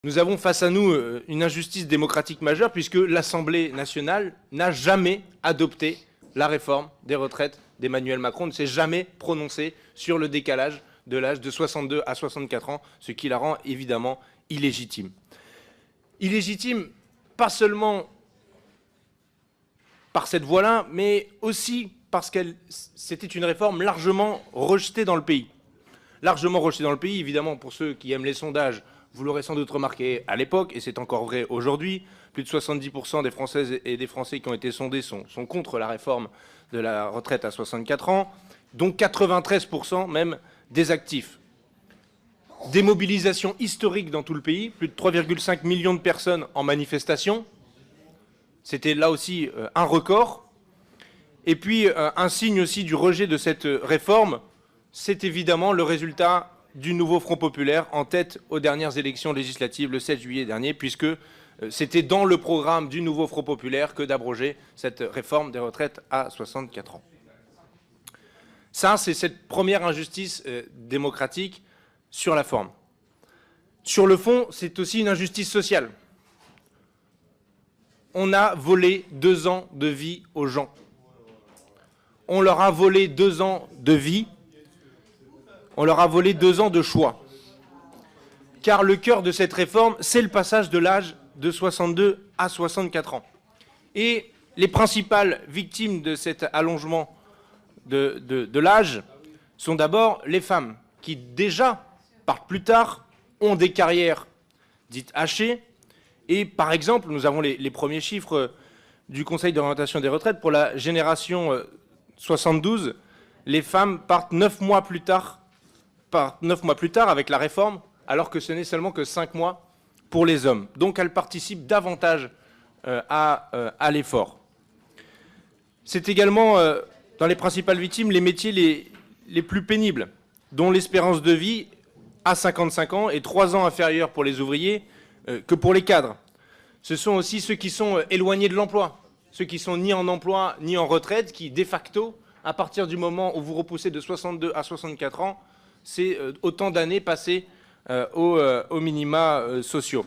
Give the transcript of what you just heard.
Nous avons face à nous une injustice démocratique majeure puisque l'Assemblée nationale n'a jamais adopté la réforme des retraites d'Emmanuel Macron, ne s'est jamais prononcé sur le décalage de l'âge de 62 à 64 ans, ce qui la rend évidemment illégitime. Illégitime, pas seulement par cette voie-là, mais aussi parce que c'était une réforme largement rejetée dans le pays. Largement rejetée dans le pays, évidemment, pour ceux qui aiment les sondages, vous l'aurez sans doute remarqué à l'époque, et c'est encore vrai aujourd'hui, plus de 70% des Françaises et des Français qui ont été sondés sont contre la réforme de la retraite à 64 ans, dont 93% même des actifs. Des mobilisations historiques dans tout le pays, plus de 3,5 millions de personnes en manifestation. C'était là aussi un record. Et puis un signe aussi du rejet de cette réforme, c'est évidemment le résultat du nouveau Front populaire en tête aux dernières élections législatives le 7 juillet dernier, puisque c'était dans le programme du nouveau Front populaire que d'abroger cette réforme des retraites à 64 ans. Ça, c'est cette première injustice démocratique sur la forme. Sur le fond, c'est aussi une injustice sociale. On a volé 2 ans de vie aux gens. On leur a volé 2 ans de vie. On leur a volé 2 ans de choix. Car le cœur de cette réforme, c'est le passage de l'âge de 62 à 64 ans. Et les principales victimes de cet allongement de l'âge sont d'abord les femmes, qui déjà partent plus tard, ont des carrières dites hachées. Et par exemple, nous avons les premiers chiffres du Conseil d'orientation des retraites. Pour la génération 72, les femmes partent 9 mois plus tard avec la réforme, alors que ce n'est seulement que 5 mois pour les hommes. Donc elles participent davantage à l'effort. C'est également, dans les principales victimes, les métiers les plus pénibles, dont l'espérance de vie à 55 ans est 3 ans inférieure pour les ouvriers que pour les cadres. Ce sont aussi ceux qui sont éloignés de l'emploi, ceux qui sont ni en emploi ni en retraite, qui, de facto, à partir du moment où vous repoussez de 62 à 64 ans, c'est autant d'années passées aux minima sociaux.